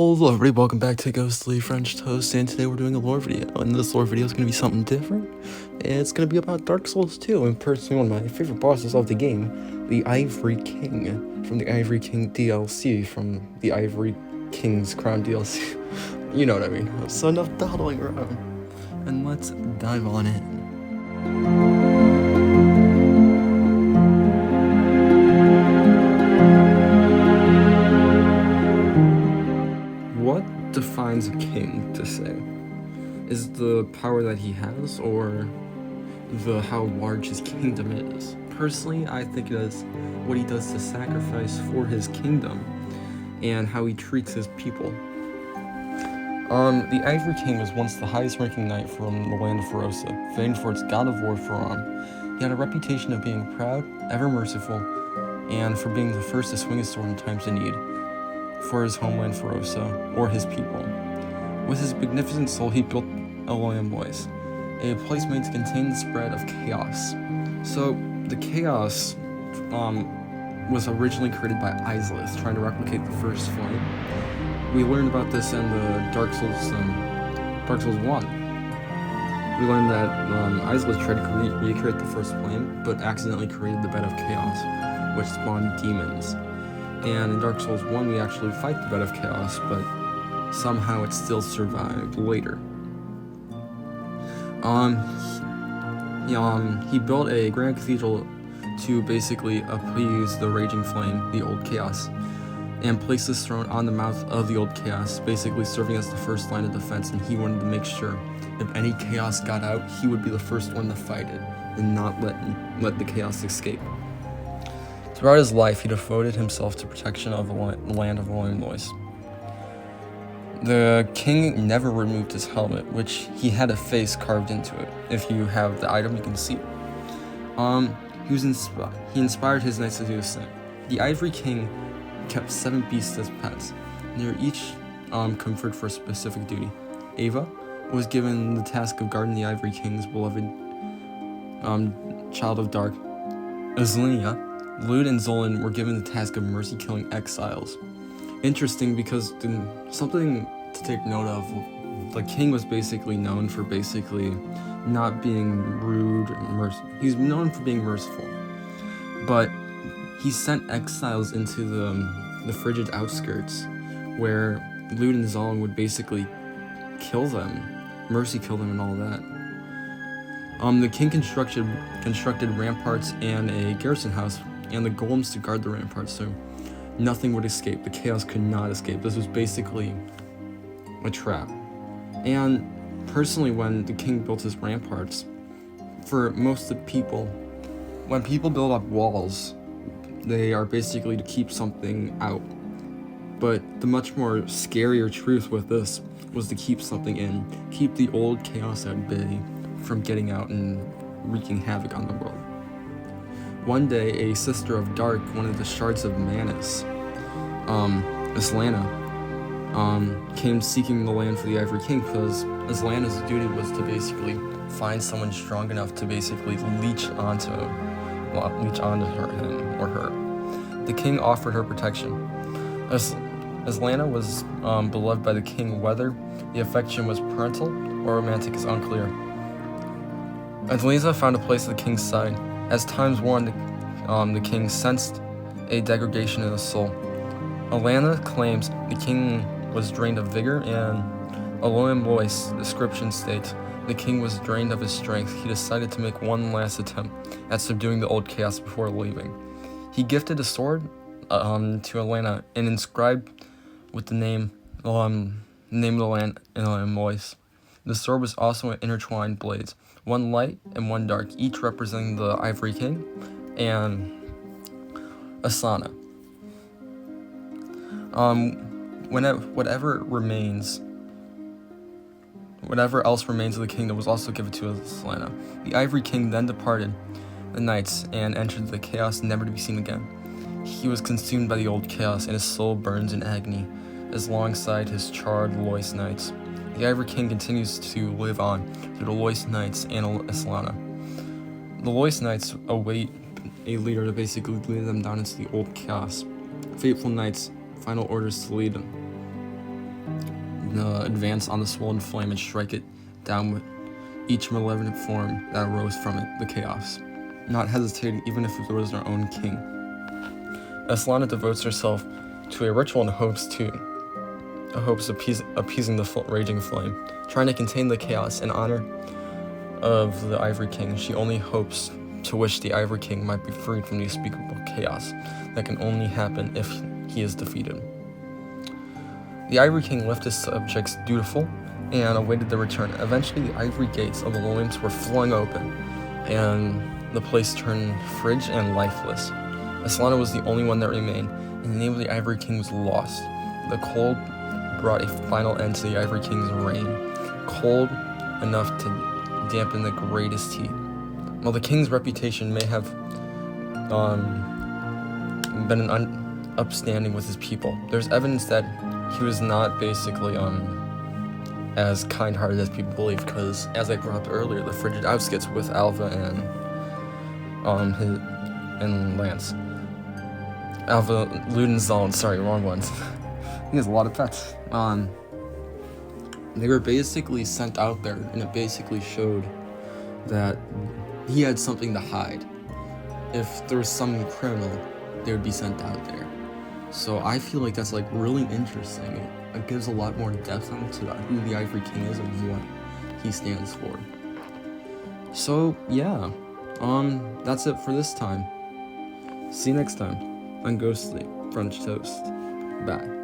Hello everybody, welcome back to Ghostly French Toast, and today we're doing a lore video, and this lore video is going to be something different. It's going to be about Dark Souls 2, and personally one of my favorite bosses of the game, the Ivory King, from the Ivory King DLC, from the Ivory King's Crown DLC. You know what I mean. So enough dawdling around, and let's dive on in. What defines a king, to say? Is the power that he has, or the how large his kingdom is? Personally, I think it is what he does to sacrifice for his kingdom, and how he treats his people. The Ivory King was once the highest-ranking knight from the land of Ferosa, famed for its god of war, Faram. He had a reputation of being proud, ever merciful, and for being the first to swing his sword in times of need, for his homeland Ferosa, or his people. With his magnificent soul, he built Ivory, a place made to contain the spread of chaos. So, the chaos was originally created by Isless, trying to replicate the first flame. We learned about this in the Dark Souls 1. We learned that Isless tried to recreate the first flame, but accidentally created the bed of chaos, which spawned demons. And in Dark Souls 1, we actually fight the bed of chaos, but somehow it still survived later. He built a grand cathedral to basically appease the raging flame, the old chaos, and placed his throne on the mouth of the old chaos, basically serving as the first line of defense, and he wanted to make sure if any chaos got out, he would be the first one to fight it, and not let the chaos escape. Throughout his life, he devoted himself to protection of the land of Ivory. The king never removed his helmet, which he had a face carved into it. If you have the item, you can see it. He inspired his knights to do the same. The Ivory King kept 7 beasts as pets. They were each conferred for a specific duty. Ava was given the task of guarding the Ivory King's beloved child of dark. Azlenia, Lud, and Zolan were given the task of mercy killing exiles. Interesting, because something to take note of, the king was basically known for not being rude. He's known for being merciful, but he sent exiles into the frigid outskirts, where Lud and Zolan would basically kill them, mercy kill them, and all that. The king constructed ramparts and a garrison house, and the golems to guard the ramparts, so nothing would escape. The chaos could not escape. This was basically a trap. And personally, when the king built his ramparts, for most of the people, when people build up walls, they are basically to keep something out. But the much more scarier truth with this was to keep something in, keep the old chaos at bay from getting out and wreaking havoc on the world. One day, a sister of Dark, one of the shards of Manus, Islana, came seeking the land for the Ivory King, because Islana's duty was to basically find someone strong enough to basically leech onto him or her. The king offered her protection. Islana was beloved by the king, whether the affection was parental or romantic is unclear. Adeliza found a place at the king's side. As times wore on, the king sensed a degradation in his soul. Alana claims the king was drained of vigor, and Ivory's description states the king was drained of his strength. He decided to make one last attempt at subduing the old chaos before leaving. He gifted a sword to Alana and inscribed with the name of the land in Ivory. The sword was also intertwined blades, one light and one dark, each representing the Ivory King and Asana. Whatever else remains of the kingdom was also given to Asana. The Ivory King then departed the knights and entered the chaos, never to be seen again. He was consumed by the old chaos, and his soul burns in agony, as alongside his charred Lois knights. The Ivory King continues to live on through the Lois Knights and Islana. The Lois Knights await a leader to basically lead them down into the old chaos. Fateful Knights, final orders to lead them. advance on the swollen flame and strike it down with each malevolent form that arose from it, the chaos, not hesitating even if it was their own king. Eslana devotes herself to a ritual in hopes of appeasing the raging flame, trying to contain the chaos in honor of the Ivory King. She only hopes to wish the Ivory King might be freed from the unspeakable chaos that can only happen if he is defeated. The Ivory King left his subjects dutiful and awaited their return. Eventually, the ivory gates of the lowlands were flung open, and the place turned frigid and lifeless. Eslana was the only one that remained, and the name of the Ivory King was lost. The cold brought a final end to the Ivory King's reign, cold enough to dampen the greatest heat. While the king's reputation may have been upstanding with his people, there's evidence that he was not basically as kind-hearted as people believe, because as I brought up earlier, the frigid outskirts with Alva and Lance. Alva, Lud, and Zolin, sorry, wrong ones. He has a lot of pets. They were basically sent out there, and it basically showed that he had something to hide. If there was some criminal, they would be sent out there. So I feel like that's like really interesting. It gives a lot more depth onto who the Ivory King is and what he stands for. So yeah, that's it for this time. See you next time on Ghostly French Toast. Bye.